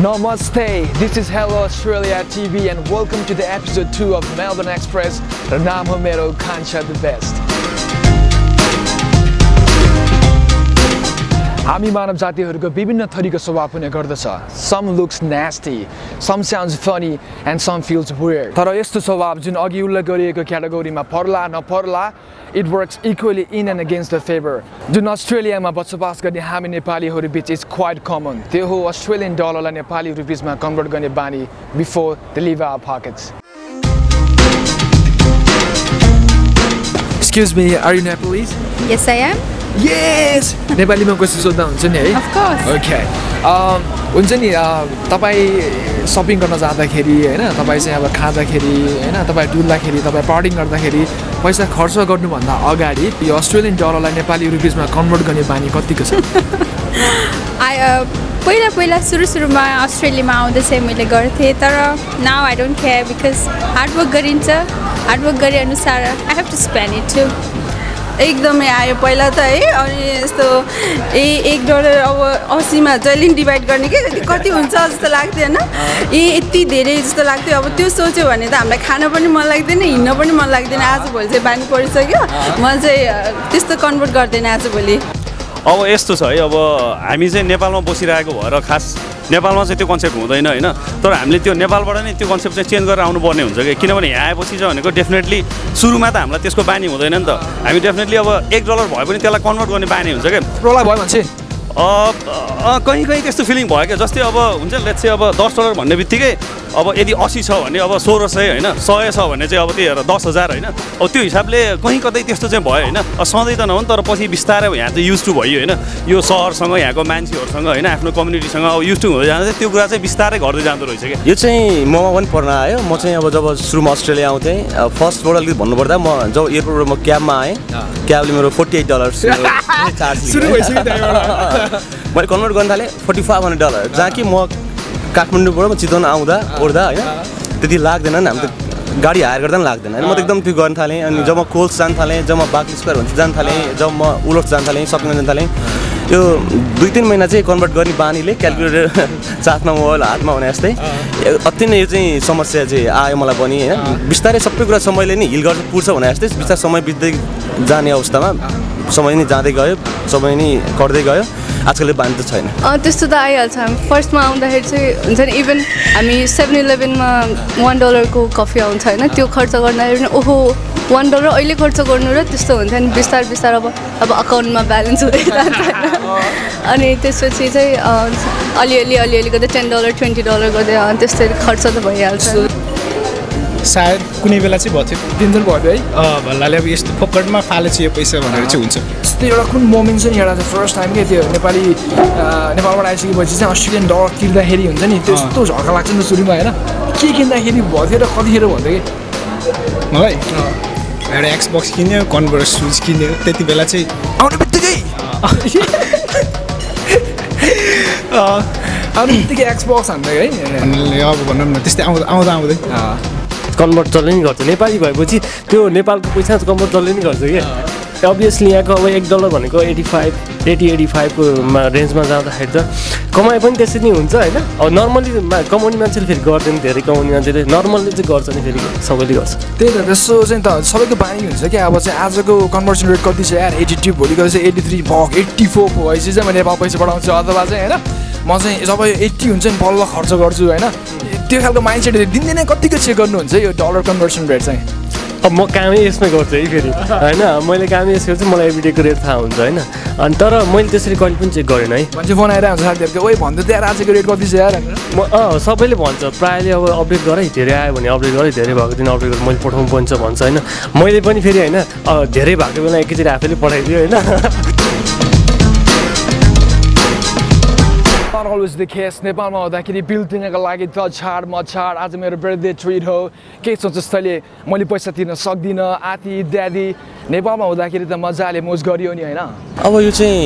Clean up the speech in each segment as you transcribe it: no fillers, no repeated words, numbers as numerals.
Namaste, this is Hello Australia TV and welcome to the episode 2 of Melbourne Express. र नाम हो मेरो कान्छा the best. हामी मानव जातिहरूको विभिन्न थरीको स्वभाव हुने गर्दछ. Some looks nasty, some sounds funny and some feels weird. तर यस्तो स्वभाव जुन अघि उल्लेख गरिएको क्याटेगोरीमा पर्ला नपर्ला, it works equally in and against the favor. जुन अस्ट्रेलियामा बसोबास गर्ने हामी नेपालीहरू बीच is quite common. त्यो हो अस्ट्रेलियन डलरलाई नेपाली रुपिसमा कन्भर्ट गर्ने बानी before they leave our pockets. Excuse me, are you Nepalese? Yes, I am. Yes! नेपालीमा क्वेसन सोध्दा हुन्छ नि है? Of course. Okay. हुन्छ नि तपाईँ सपिङ गर्न जाँदाखेरि हैन तपाईँ चाहिँ अब खाँदाखेरि हैन तपाईँ डुल्दाखेरि तपाईँ पार्टिङ गर्दाखेरि पैसा खर्च गर्नुभन्दा अगाडि यो अस्ट्रेलियन डलरलाई नेपाली रुपिसमा कन्भर्ट गर्ने बानी कतिको छ? पहिला सुरुमा अस्ट्रेलियामा आउँदा चाहिँ मैले गर्थेँ तर now I don't care because hard work गरिन्छ हार्डवर्क गरे अनुसार I have to spend it to एकदमै आयो पहिला त है अनि यस्तो $1 अब 80 मा जहिले डिभाइड गर्ने के कति हुन्छ जस्तो लाग्थ्यो हैन यति धेरै जस्तो लाग्थ्यो अब त्यो सोच्यो भने त हामीलाई खान पनि मन लाग्दैन हिँड्न पनि मन लाग्दैन आज भोलि चाहिँ बानी परिसक्यो म चाहिँ त्यस्तो कन्भर्ट गर्दैन आज भोलि अब यस्तो छ है अब हामी चाहिँ नेपालमा बसिरहेको भएर खास नेपालमा चाहिँ त्यो कन्सेप्ट हुँदैन हैन तर हामीले त्यो नेपालबाट नै त्यो कन्सेप्ट चाहिँ चेन्ज गरेर आउनुपर्ने हुन्छ कि किनभने यहाँ आएपछि चाहिँ भनेको डेफिनेटली सुरुमा त हामीलाई त्यसको बानी हुँदैन नि त हामी डेफिनेटली अब $1 भए पनि त्यसलाई कन्भर्ट गर्ने बानी हुन्छ के प्रोला भयो भन्छ कहीँ त्यस्तो फिलिङ भयो क्या जस्तै अब हुन्छ लेट्स चाहिँ अब $10 भन्ने बित्तिकै अब यदि 80 छ भने अब 1600 हैन 100 छ भने चाहिँ अब त्यही 10,000 हैन अब त्यो हिसाबले कहीँ कतै त्यस्तो चाहिँ भयो हैन सधैँ त नहुन् तर पछि बिस्तारै यहाँ चाहिँ युज टु भयो हैन यो सहरसँग यहाँको मान्छेहरुसँग हैन आफ्नो कम्युनिटीसँग अब युज टु हुँदै जाँदा चाहिँ त्यो कुरा चाहिँ बिस्तारै घट्दै जाँदो रहेछ के यो चाहिँ ममा पनि पर्न आयो म चाहिँ अब जब सुरुमा अस्ट्रेलिया आउँथेँ फर्स्टबाट अलिकति भन्नुपर्दा म जब एयरपोर्टबाट म क्याबमा आएँ क्याबले मेरो $48 चार्ज सुरु भइसक्यो त्यहाँबाट मैले कन्भर्ट गर्न थालेँ $4,500 जहाँ कि म काठमाडौँबाट म चितवन आउँदा ओर्दा हैन त्यति लाग्दैन नि हामी त गाडी हायर गर्दा पनि लाग्दैन हैन म त एकदम त्यो गर्न थालेँ अनि जब म कोल्स जान थालेँ जब म बागली स्क्वायर भन्छ जान थालेँ जब म उलट जान थालेँ सपिङ गर्न जान थालेँ यो 2-3 महिना चाहिँ कन्भर्ट गर्ने बानीले क्यालकुलेटर साथमा मोबाइल हातमा हुने जस्तै अति नै यो चाहिँ समस्या चाहिँ आयो मलाई पनि हैन बिस्तारै सबै कुरा समयले नि हिल गर्छ पुर्छ भने जस्तै बिस्तारै समय बित्दै जाने अवस्थामा समय नै जाँदै गयो समय नै कट्दै गयो आजकल बानी त छैन त्यस्तो त आइहाल्छ हामी फर्स्टमा आउँदाखेरि चाहिँ हुन्छ नि इभन हामी 7-11 मा $1 को कफी आउँछ हैन त्यो खर्च गर्दाखेरि ओहो $1 अहिले खर्च गर्नु र त्यस्तो हुन्छ नि बिस्तार अब अकाउन्टमा ब्यालेन्स हुँदै जान्छ अनि त्यसपछि चाहिँ अलिअलि गर्दै $10 $20 गर्दै त्यस्तै खर्च त भइहाल्छ सायद कुनै बेला चाहिँ भयो थियो दिनदिन भयो है भन्नाले अब यस्तो फोकटमा फालेछ यो पैसा भनेर चाहिँ हुन्छ त्यस्तो एउटा कुन मोमेन्ट छ नि एउटा चाहिँ फर्स्ट टाइम के त्यो नेपालबाट आइसकेपछि चाहिँ अस्ट्रेलियन डलर किन्दाखेरि हुन्छ नि त्यस्तो झर्का लाग्छ नि त सुरुमा होइन के किन्दाखेरि भयो थियो र कतिखेर भन्दै कि मलाई एउटा एक्सबक्स किन्यो कन्भर्स सुज किन्यो त्यति बेला चाहिँ आउने बित्तिकै एक्सबक्स हान्दै है अब भनौँ न त्यस्तै आउँदै कन्भर्ट जसले नि गर्छ नेपाली भएपछि त्यो नेपालको पैसा कन्भर्ट जसले नि गर्छ क्या अभियसली यहाँको अब $1 भनेको 80-85 को रेन्जमा जाँदाखेरि त कमाइ पनि त्यसरी नै हुन्छ होइन अब नर्मली कमाउने मान्छेले फेरि गर्दैन धेरै कमाउने मान्छेले नर्मलले चाहिँ गर्छ नि फेरि सबैले गर्छ त्यही त त्यसो चाहिँ त सबैको बानी हुन्छ क्या अब चाहिँ आजको कन्भर्सन रेट कति छ यार 82 भोलिको चाहिँ 83 $84 भएपछि चाहिँ म नेपाल पैसा पठाउँछु अथवा चाहिँ होइन म चाहिँ जब 80 हुन्छ नि बल्ल खर्च गर्छु होइन त्यो खालको माइन्डसेट दिनदिनै कतिको चेक गर्नुहुन्छ यो डलर कन्भर्सन रेट चाहिँ अब म कामै यसमै गर्छु है फेरि होइन मैले कामै यस गर्छु मलाई एभ्रिडेको रेट थाहा हुन्छ होइन अनि तर मैले त्यसरी कहिले पनि चेक गरेन है मान्छे फोन आइरहेको हुन्छ साथीहरूको ओइ भन्दै त्यहाँ आजको रेट कति छ यार म सबैले भन्छ प्रायःले अब अपडेट गरे धेरै आयो भने अपडेट गरेँ धेरै भएको दिन अपडेट गरेर मैले पठाउनु पर्छ भन्छ होइन मैले पनि फेरि होइन धेरै भएको बेला एकैचोटि आफैले पठाइदियो होइन not always the case. नेपालमा हुँदाखेरि बिल तिर्नको लागि त छाड मछाड आज मेरो बर्थडे ट्रिट हो के सोच जस्तैले मैले पैसा तिर्न सक्दिनँ आती इत्यादि नेपालमा हुँदाखेरि त मजाले मोज गरियो नि हैन अब यो चाहिँ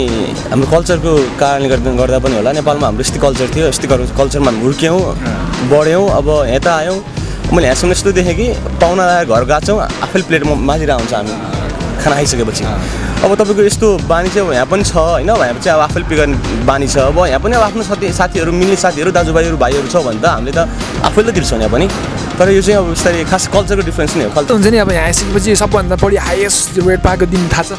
हाम्रो कल्चरको कारणले गर्दा पनि होला नेपालमा हाम्रो यस्तै कल्चर थियो यस्तै कल्चरमा हामी हुर्क्यौँ बढ्यौँ अब यता आयौँ मैले यहाँसम्म यस्तो देखेँ कि पाहुना आएर घर गएको छौँ आफैले प्लेटमा माजिरहेको हुन्छ हामी खाना खाइसकेपछि अब तपाईँको यस्तो बानी चाहिँ यहाँ पनि छ होइन यहाँ चाहिँ अब आफैले पे गर्ने बानी छ अब यहाँ पनि अब आफ्नो साथीहरू मिल्ने साथीहरू दाजुभाइहरू भाइहरू छ भने त हामीले त आफैले तिर्छौँ यहाँ पनि तर यो चाहिँ अब बिस्तारै खास कल्चरको डिफ्रेन्स नै हो हुन्छ नि अब यहाँ आइसकेपछि सबभन्दा बढी हाइएस्ट रेट पाएको दिन थाहा छ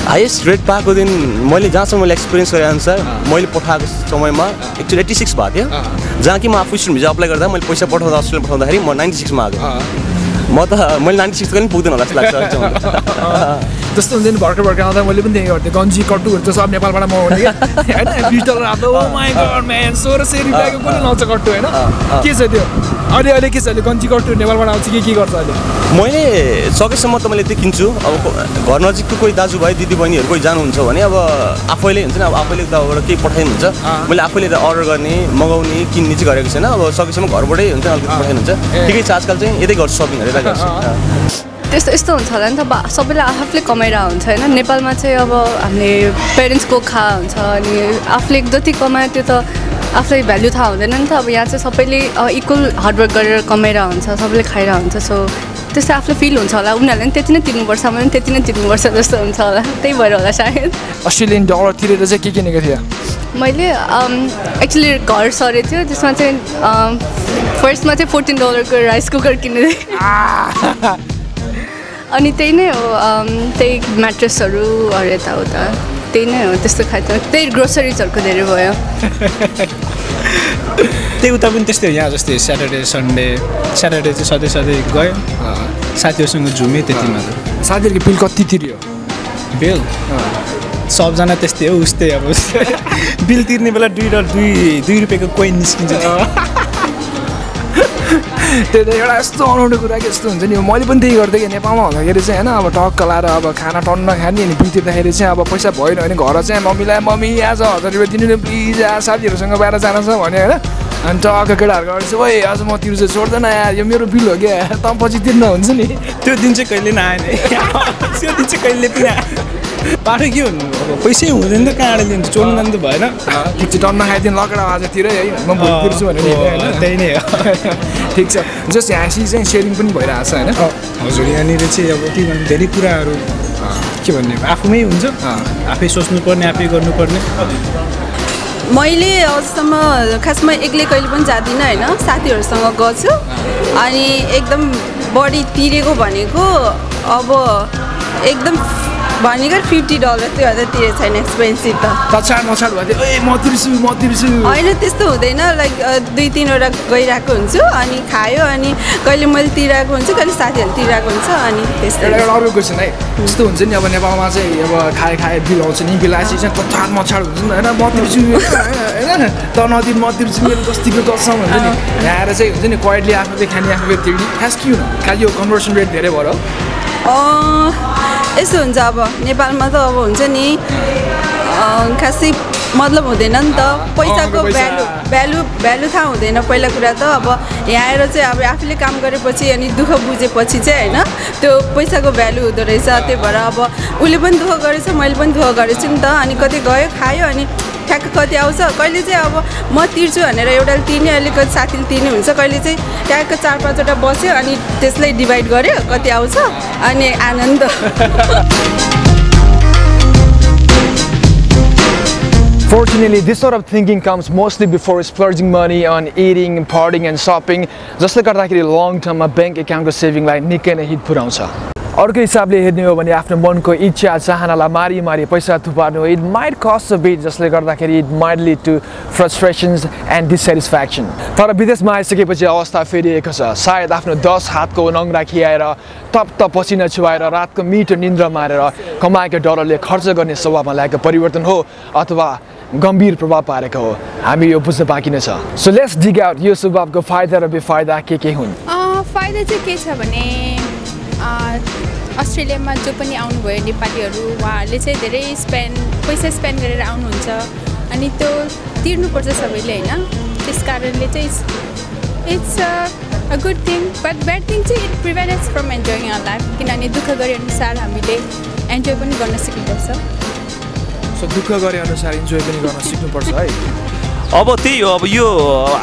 हाइएस्ट रेट पाएको दिन मैले जहाँसम्म मैले एक्सपिरियन्स गरे अनुसार मैले पठाएको समयमा एक्चुअली 86 भएको थियो जहाँ कि म आफू स्टुडेन्ट भिजा अप्लाई गर्दा मैले पैसा पठाउँदा अस्ट्रेलिया पठाउँदाखेरि म 96 मा आएको म त मैले 96 पनि पुग्दैन होला जस्तो लाग्छ जस्तो हुन्छ नि भर्खर आउँदा मैले पनि त्यही गर्थेँ गन्जी कट्टुहरू त सब नेपालबाट मगाउने क्या होइन $20 आएको ओ माई गॉड म्यान 1600 रुपियाँको कुन लाउँछ कट्टु होइन के छ त्यो अहिले के छ अहिले गन्जी कट्टु नेपालबाट आउँछ के गर्छ अहिले मैले सकेसम्म त मैले त्यो किन्छु अब घर नजिकको कोही दाजुभाइ दिदीबहिनीहरू कोही जानुहुन्छ भने अब आफैले हुन्छ नि अब आफैले तबाट केही पठाइदिनुहुन्छ मैले आफैले त अर्डर गर्ने मगाउने किन्ने चाहिँ गरेको छैन अब सकेसम्म घरबाटै हुन्छ अलिकति पठाइदिनुहुन्छ ठिकै छ आजकल चाहिँ यतै गर्छु सपिङहरू यतै गर्छु यस्तो हुन्छ होला नि त सबैले आफूले कमाइरहेको हुन्छ होइन नेपालमा चाहिँ अब हामीले पेरेन्ट्सको खा हुन्छ अनि आफूले जति कमायो त्यो त आफूलाई भ्याल्यु थाहा हुँदैन नि त अब यहाँ चाहिँ सबैले इक्वल हार्डवर्क गरेर कमाइरहेको हुन्छ सबैले खाइरहेको हुन्छ सो त्यस्तै आफूलाई फिल हुन्छ होला उनीहरूले पनि त्यति नै तिर्नुपर्छ मैले पनि त्यति नै तिर्नुपर्छ जस्तो हुन्छ होला त्यही भएर होला सायद अस्ट्रेलियन डलर तिरेर चाहिँ के किनेको थियो मैले एक्चुली घर सरेको थियो त्यसमा चाहिँ फर्स्टमा चाहिँ $14 को राइस कुकर किनेको थिएँ अनि त्यही नै हो त्यही म्याट्रेसहरू यताउता त्यही नै हो त्यस्तो खाएको त्यही ग्रोसरिजहरूको धेरै भयो त्यही उता पनि त्यस्तै हो यहाँ जस्तै स्याटरडे सन्डे स्याटरडे चाहिँ सधैँ गयो साथीहरूसँग झुमेँ त्यति मात्र साथीहरूको बिल कति तिर्यो बिल सबजना त्यस्तै हो उस्तै अब बिल तिर्ने बेला $2 रुपियाँको कोइन निस्किन्छ त्यो त एउटा यस्तो अनौठो कुरा कि यस्तो हुन्छ नि मैले पनि त्यही गर्थेँ कि नेपालमा हुँदाखेरि चाहिँ होइन अब टक्क लाएर अब खाना टन्न खाने अनि बिल तिर्दाखेरि चाहिँ अब पैसा भएन भने घर चाहिँ मम्मीलाई मम्मी आज $1000 दिनु न प्लिज साथीहरूसँग बाहिर जानु छ भने होइन अनि टक्क केटाहरूको अगाडि चाहिँ ओए आज म तिर्छु छोड्दैन यार यो मेरो बिल हो क्या त पछि तिर्न हुन्छ नि त्यो दिन चाहिँ कहिले नआएन त्यो दिन चाहिँ कहिले पनि आएन बाटो के भन्नु अब पैसै हुँदैन त कहाँबाट लिन्छ चोर्नु जानु त भएन ठिक छ टन्न खाइदिनु लकडा आजतिर है म भोलि तिर्छु भने त्यही नै हो ठिक छ जस्ट हाँसी चाहिँ सेयरिङ पनि भइरहेको छ होइन हजुर यहाँनिर चाहिँ अब के भन्नु धेरै कुराहरू के भन्ने आफूमै हुन्छ आफै सोच्नुपर्ने आफै गर्नुपर्ने मैले अझसम्म खासमा एक्लै कहिले पनि जाँदिनँ होइन साथीहरूसँग गएको अनि एकदम बढी तिरेको भनेको अब एकदम भनेको $50 त्यो हजार तिरेको छैन एक्सपेन्सिभ त छाड मछाड भयो ए म तिर्छु होइन त्यस्तो हुँदैन लाइक 2-3 वटा गइरहेको हुन्छु अनि खायो अनि कहिले मैले तिरेको हुन्छु कहिले साथीहरूले तिरेको हुन्छ अनि त्यस्तो एउटा अर्को क्वेसन है यस्तो हुन्छ नि अब नेपालमा चाहिँ अब खाए बिल आउँछ नि बिल आएपछि चाहिँ छाड मछाड हुन्छ नि होइन म तिर्छु होइन त नदिन म तिर्छु मेरो जस्तीको कसम हुन्छ नि यहाँ आएर चाहिँ हुन्छ नि क्वाइटली आफूले खाने आफूले तिर्ने खास के हुनु खालि यो कन्भर्सन रेट धेरै भएर यस्तो हुन्छ अब नेपालमा त अब हुन्छ नि खासै मतलब हुँदैन नि त पैसाको भ्यालु थाहा हुँदैन पहिला कुरा त अब यहाँ आएर चाहिँ अब आफूले काम गरेपछि अनि दुःख बुझेपछि चाहिँ होइन त्यो पैसाको भ्यालु हुँदो रहेछ त्यही भएर अब उसले पनि दुःख गरेछ मैले पनि दुःख गरेछु नि त अनि कतै गयो खायो अनि ठ्याक्क कति आउँछ कहिले चाहिँ अब म तिर्छु भनेर एउटाले तिर्ने अहिले कति साथीले तिर्ने हुन्छ कहिले चाहिँ ट्याक्क 4-5 वटा बस्यो अनि त्यसलाई डिभाइड गर्यो कति आउँछ अनि आनन्द Fortunately, this sort of thinking comes mostly before splurging money on eating, partying and shopping. जसले गर्दाखेरि long term मा बैंक एकाउन्टको सेभिङलाई निकै नै हिट पुर्याउँछ। अर्को हिसाबले हेर्ने हो भने आफ्नो मनको इच्छा चाहनालाई मारी पैसा थुपार्नु it might cost a bit जसले गर्दाखेरि it might lead to frustrations and dissatisfaction. तर विदेशमा आइसकेपछि अवस्था फेरिएको छ। सायद आफ्नो 10 हातको नङ्ग्रा खियाएर तप्त पसिना छुवाएर रातको मिठो निन्द्रा मारेर कमाएका डलरले खर्च गर्ने स्वभावमा ल्याएको परिवर्तन हो अथवा गम्भीर प्रभाव पारेको हो हामी यो बुझ्न बाँकी नै छ। सो लेट्स डिग आउट यो स्वभावको फाइदा र बेफाइदा के हुन्। फाइदा चाहिँ के छ भने अस्ट्रेलियामा जो पनि आउनुभयो नेपालीहरू उहाँहरूले चाहिँ धेरै पैसा स्पेन्ड गरेर आउनुहुन्छ अनि त्यो तिर्नुपर्छ सबैले होइन त्यस कारणले चाहिँ it's a good thing but bad thing चाहिँ it prevents from enjoying our life किनभने दुःख गरे अनुसार हामीले एन्जोय पनि गर्न सिक्नुपर्छ सो दुःख गरे अनुसार इन्जोय पनि गर्न सिक्नुपर्छ है अब त्यही हो अब यो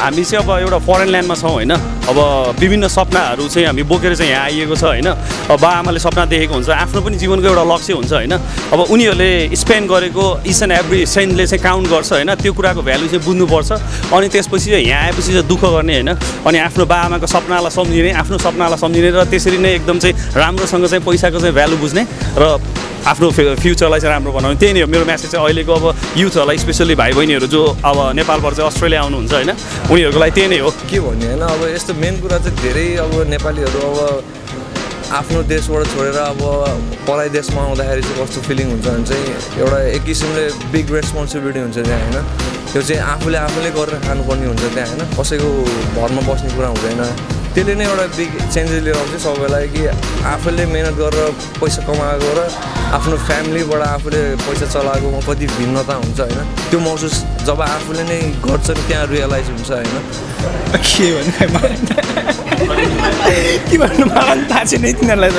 हामी चाहिँ अब एउटा फरेन ल्यान्डमा छौँ होइन अब विभिन्न सपनाहरू चाहिँ हामी बोकेर चाहिँ यहाँ आइएको छ होइन अब बाआमाले सपना देखेको हुन्छ आफ्नो पनि जीवनको एउटा लक्ष्य हुन्छ होइन अब उनीहरूले स्पेन्ड गरेको इच एन्ड एभ्री सेन्टले चाहिँ काउन्ट गर्छ होइन त्यो कुराको भ्यालु चाहिँ बुझ्नुपर्छ अनि त्यसपछि चाहिँ यहाँ आएपछि चाहिँ दुःख गर्ने होइन अनि आफ्नो बाआमाको सपनालाई सम्झिने आफ्नो सपनालाई सम्झिने र त्यसरी नै एकदम चाहिँ राम्रोसँग चाहिँ पैसाको चाहिँ भ्यालु बुझ्ने र आफ्नो फ्युचरलाई चाहिँ राम्रो बनाउने त्यही नै हो मेरो म्यासेज चाहिँ अहिलेको अब युथहरूलाई स्पेसली भाइ बहिनीहरू जो अब नेपालबाट चाहिँ अस्ट्रेलिया आउनुहुन्छ होइन उनीहरूको लागि त्यही नै हो के भन्ने होइन अब यस्तो मेन कुरा चाहिँ धेरै अब नेपालीहरू अब आफ्नो देशबाट छोडेर अब पराई देशमा आउँदाखेरि चाहिँ कस्तो फिलिङ हुन्छ भने चाहिँ एउटा एक किसिमले बिग रेस्पोन्सिबिलिटी हुन्छ त्यहाँ होइन त्यो चाहिँ आफूले गरेर खानुपर्ने हुन्छ त्यहाँ होइन कसैको भरमा बस्ने कुरा हुँदैन त्यसले नै एउटा बिग चेन्जेस लिएर आउँछ सबैलाई कि आफूले मेहनत गरेर पैसा कमाएको र आफ्नो फ्यामिलीबाट आफूले पैसा चलाएकोमा कति भिन्नता हुन्छ होइन त्यो महसुस जब आफूले नै गर्छ नि त्यहाँ रियलाइज हुन्छ होइन के भन्नु मलाई थाहा छैन तिनीहरूलाई त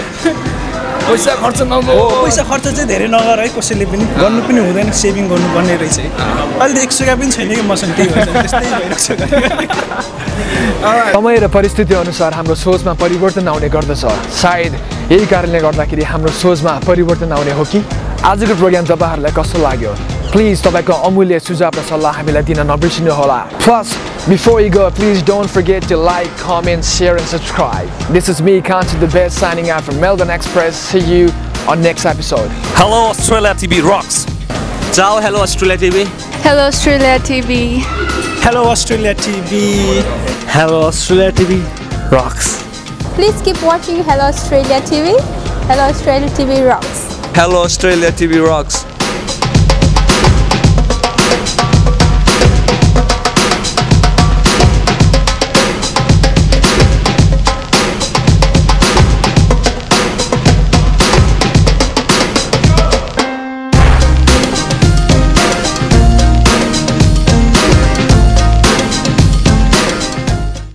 पैसा खर्च नगर्नु पैसा खर्च चाहिँ धेरै नगर है कसैले पनि गर्नु पनि हुँदैन सेभिङ गर्नुपर्ने रहेछ है अहिले त 100 पनि छैन कि मसँग त्यही भन्छ त्यस्तै भइरहेको छ समय र परिस्थिति अनुसार हाम्रो सोचमा परिवर्तन आउने गर्दछ सायद यही कारणले गर्दाखेरि हाम्रो सोचमा परिवर्तन आउने हो कि आजको प्रोग्राम तपाईँहरूलाई कस्तो लाग्यो प्लिज तपाईँको अमूल्य सुझाव र सल्लाह हामीलाई दिन नबिर्सिनु होला plus before you go please don't forget to like comment share and subscribe this is me Kanchi the best signing out from Melbourne Express see you on next episode Hello Australia TV rocks Ciao hello Australia TV Hello Australia TV Hello Australia TV Hello Australia TV rocks Please keep watching Hello Australia TV. Hello Australia TV rocks. Hello Australia TV rocks